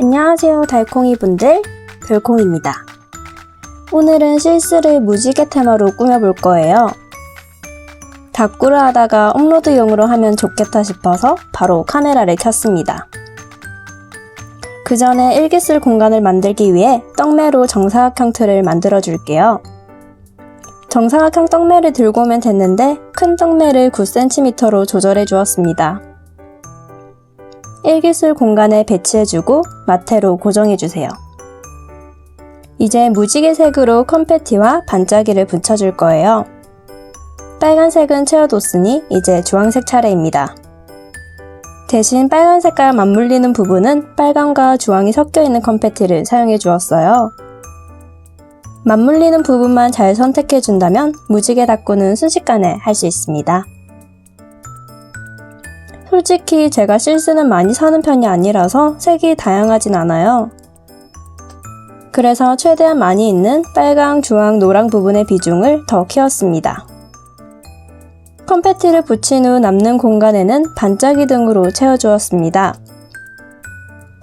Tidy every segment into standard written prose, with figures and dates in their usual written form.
안녕하세요 달콩이 분들, 별콩입니다. 오늘은 실스를 무지개 테마로 꾸며볼 거예요. 다꾸를 하다가 업로드용으로 하면 좋겠다 싶어서 바로 카메라를 켰습니다. 그 전에 일기 쓸 공간을 만들기 위해 떡매로 정사각형 틀을 만들어 줄게요. 정사각형 떡매를 들고 오면 됐는데 큰 떡매를 9cm로 조절해 주었습니다. 일기 쓸 공간에 배치해주고 마테로 고정해주세요. 이제 무지개색으로 컴패티와 반짝이를 붙여줄 거예요. 빨간색은 채워뒀으니 이제 주황색 차례입니다. 대신 빨간 색깔 맞물리는 부분은 빨강과 주황이 섞여있는 컴패티를 사용해 주었어요. 맞물리는 부분만 잘 선택해준다면 무지개 다꾸는 순식간에 할 수 있습니다. 솔직히 제가 실스는 많이 사는 편이 아니라서 색이 다양하진 않아요. 그래서 최대한 많이 있는 빨강, 주황, 노랑 부분의 비중을 더 키웠습니다. 컴패티를 붙인 후 남는 공간에는 반짝이 등으로 채워주었습니다.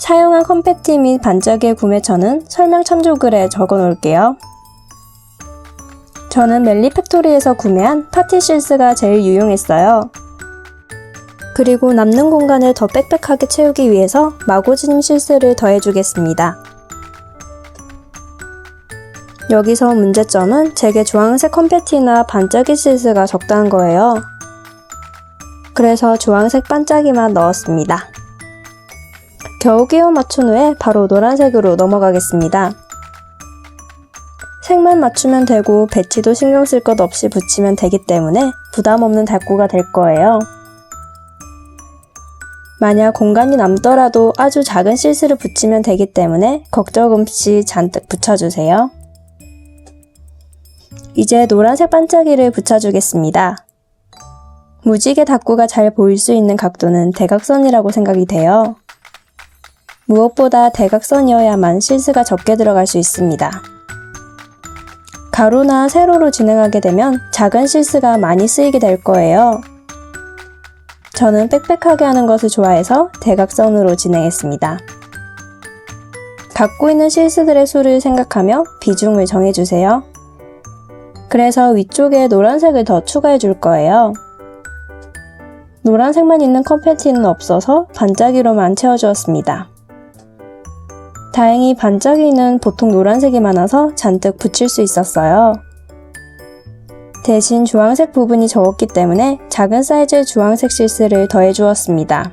사용한 컴패티 및 반짝이의 구매처는 설명 참조글에 적어 놓을게요. 저는 멜리팩토리에서 구매한 파티 실스가 제일 유용했어요. 그리고 남는 공간을 더 빽빽하게 채우기 위해서 마고지님 실스를 더해주겠습니다. 여기서 문제점은 제게 주황색 컴패티나 반짝이 실스가 적당한 거예요. 그래서 주황색 반짝이만 넣었습니다. 겨우 끼워 맞춘 후에 바로 노란색으로 넘어가겠습니다. 색만 맞추면 되고 배치도 신경 쓸 것 없이 붙이면 되기 때문에 부담 없는 다꾸가 될 거예요. 만약 공간이 남더라도 아주 작은 실스를 붙이면 되기 때문에 걱정 없이 잔뜩 붙여주세요. 이제 노란색 반짝이를 붙여주겠습니다. 무지개 다꾸가 잘 보일 수 있는 각도는 대각선이라고 생각이 돼요. 무엇보다 대각선이어야만 실스가 적게 들어갈 수 있습니다. 가로나 세로로 진행하게 되면 작은 실스가 많이 쓰이게 될 거예요. 저는 빽빽하게 하는 것을 좋아해서 대각선으로 진행했습니다. 갖고 있는 실스들의 수를 생각하며 비중을 정해주세요. 그래서 위쪽에 노란색을 더 추가해 줄 거예요. 노란색만 있는 컴패티는 없어서 반짝이로만 채워주었습니다. 다행히 반짝이는 보통 노란색이 많아서 잔뜩 붙일 수 있었어요. 대신 주황색 부분이 적었기 때문에 작은 사이즈의 주황색 실스를 더해 주었습니다.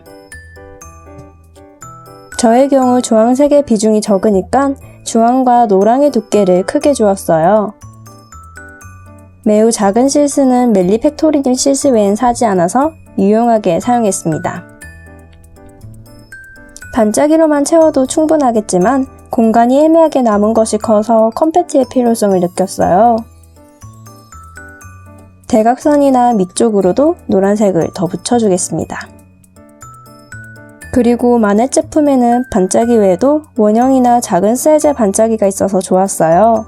저의 경우 주황색의 비중이 적으니까 주황과 노랑의 두께를 크게 주었어요. 매우 작은 실스는 멜리팩토리님 실스 외엔 사지 않아서 유용하게 사용했습니다. 반짝이로만 채워도 충분하겠지만 공간이 애매하게 남은 것이 커서 컴패티의 필요성을 느꼈어요. 대각선이나 밑쪽으로도 노란색을 더 붙여주겠습니다. 그리고 마넷 제품에는 반짝이 외에도 원형이나 작은 사이즈의 반짝이가 있어서 좋았어요.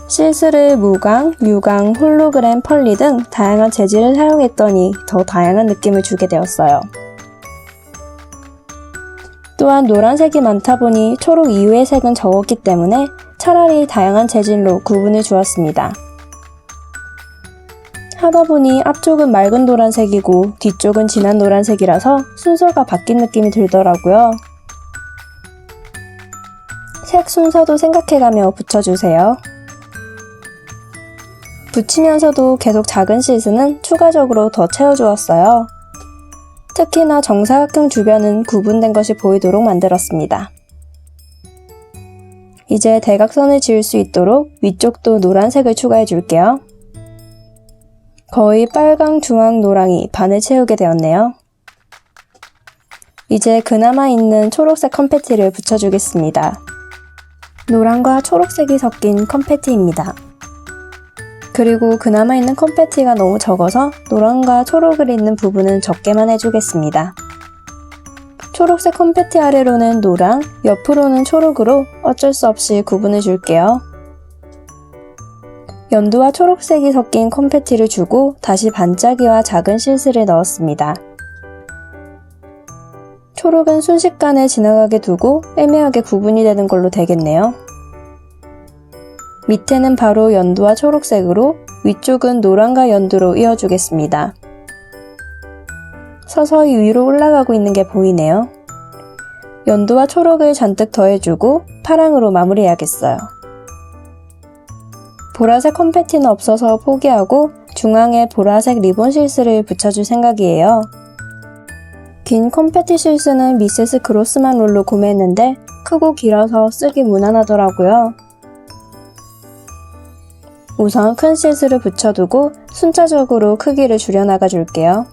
실스를 무광, 유광, 홀로그램, 펄리 등 다양한 재질을 사용했더니 더 다양한 느낌을 주게 되었어요. 또한 노란색이 많다 보니 초록 이후의 색은 적었기 때문에 차라리 다양한 재질로 구분을 주었습니다. 하다 보니 앞쪽은 맑은 노란색이고 뒤쪽은 진한 노란색이라서 순서가 바뀐 느낌이 들더라고요. 색 순서도 생각해가며 붙여주세요. 붙이면서도 계속 작은 실스는 추가적으로 더 채워주었어요. 특히나 정사각형 주변은 구분된 것이 보이도록 만들었습니다. 이제 대각선을 지을 수 있도록 위쪽도 노란색을 추가해 줄게요. 거의 빨강, 주황, 노랑이 반을 채우게 되었네요. 이제 그나마 있는 초록색 컴패티를 붙여주겠습니다. 노랑과 초록색이 섞인 컴패티입니다. 그리고 그나마 있는 컴패티가 너무 적어서 노랑과 초록을 잇는 부분은 적게만 해주겠습니다. 초록색 컴패티 아래로는 노랑, 옆으로는 초록으로 어쩔 수 없이 구분해 줄게요. 연두와 초록색이 섞인 컴패티를 주고 다시 반짝이와 작은 실스를 넣었습니다. 초록은 순식간에 지나가게 두고 애매하게 구분이 되는 걸로 되겠네요. 밑에는 바로 연두와 초록색으로, 위쪽은 노란과 연두로 이어주겠습니다. 서서히 위로 올라가고 있는 게 보이네요. 연두와 초록을 잔뜩 더해주고 파랑으로 마무리해야겠어요. 보라색 컴패티는 없어서 포기하고 중앙에 보라색 리본 실스를 붙여줄 생각이에요. 긴 컴패티 실스는 미세스 그로스만 롤로 구매했는데 크고 길어서 쓰기 무난하더라고요. 우선 큰 실스를 붙여두고 순차적으로 크기를 줄여나가 줄게요.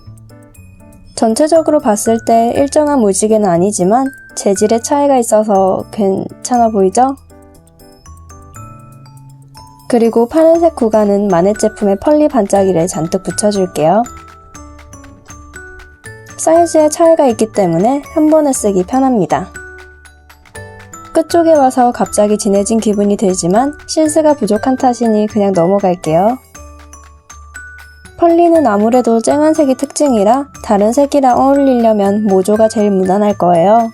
전체적으로 봤을 때 일정한 무지개는 아니지만 재질의 차이가 있어서 괜찮아 보이죠? 그리고 파란색 구간은 마넷 제품의 펄리 반짝이를 잔뜩 붙여줄게요. 사이즈의 차이가 있기 때문에 한 번에 쓰기 편합니다. 끝쪽에 와서 갑자기 진해진 기분이 들지만 실스가 부족한 탓이니 그냥 넘어갈게요. 펄리는 아무래도 쨍한 색이 특징이라 다른 색이랑 어울리려면 모조가 제일 무난할 거예요.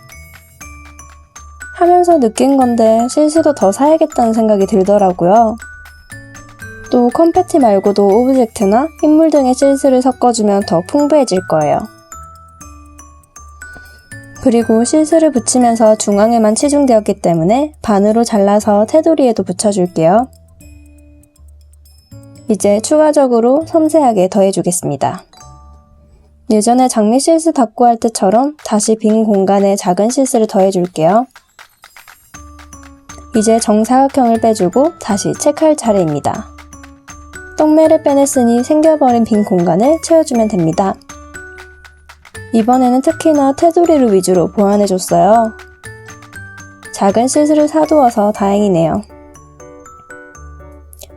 하면서 느낀 건데 실스도 더 사야겠다는 생각이 들더라고요. 또 컴패티 말고도 오브젝트나 인물 등의 실스를 섞어주면 더 풍부해질 거예요. 그리고 실스를 붙이면서 중앙에만 치중되었기 때문에 반으로 잘라서 테두리에도 붙여줄게요. 이제 추가적으로 섬세하게 더해주겠습니다. 예전에 장미 실스 닦고 할 때처럼 다시 빈 공간에 작은 실스를 더해줄게요. 이제 정사각형을 빼주고 다시 체크할 차례입니다. 떡매를 빼냈으니 생겨버린 빈 공간을 채워주면 됩니다. 이번에는 특히나 테두리를 위주로 보완해줬어요. 작은 실수를 사두어서 다행이네요.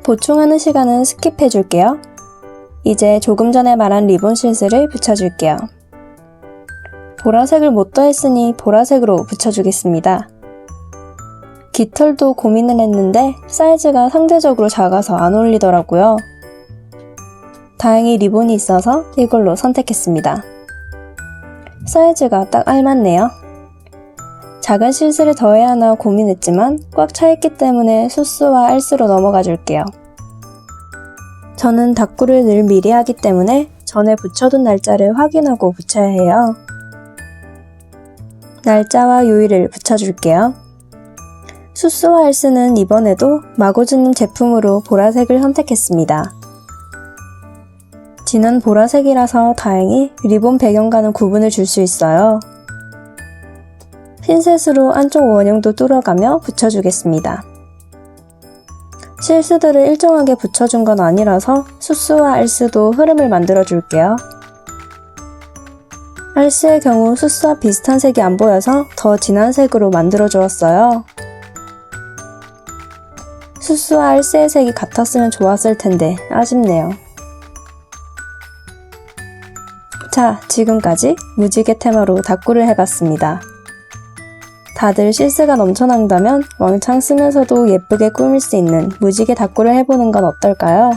보충하는 시간은 스킵해줄게요. 이제 조금 전에 말한 리본 실스를 붙여줄게요. 보라색을 못 더했으니 보라색으로 붙여주겠습니다. 깃털도 고민을 했는데 사이즈가 상대적으로 작아서 안 어울리더라고요. 다행히 리본이 있어서 이걸로 선택했습니다. 사이즈가 딱 알맞네요. 작은 실스를 더해야 하나 고민했지만 꽉 차있기 때문에 수스와 알스로 넘어가 줄게요. 저는 닦구를 늘 미리 하기 때문에 전에 붙여둔 날짜를 확인하고 붙여야 해요. 날짜와 요일을 붙여줄게요. 수스와 알스는 이번에도 마고즈님 제품으로 보라색을 선택했습니다. 진한 보라색이라서 다행히 리본 배경과는 구분을 줄 수 있어요. 핀셋으로 안쪽 원형도 뚫어가며 붙여주겠습니다. 실스들을 일정하게 붙여준 건 아니라서 수스와 알스도 흐름을 만들어 줄게요. 알스의 경우 수스와 비슷한 색이 안 보여서 더 진한 색으로 만들어 주었어요. 수스와 알스의 색이 같았으면 좋았을 텐데 아쉽네요. 자, 지금까지 무지개 테마로 닦구를 해봤습니다. 다들 실스가 넘쳐난다면 왕창 쓰면서도 예쁘게 꾸밀 수 있는 무지개 닦구를 해보는 건 어떨까요?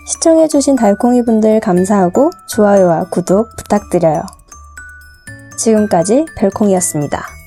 시청해주신 달콩이분들 감사하고 좋아요와 구독 부탁드려요. 지금까지 별콩이었습니다.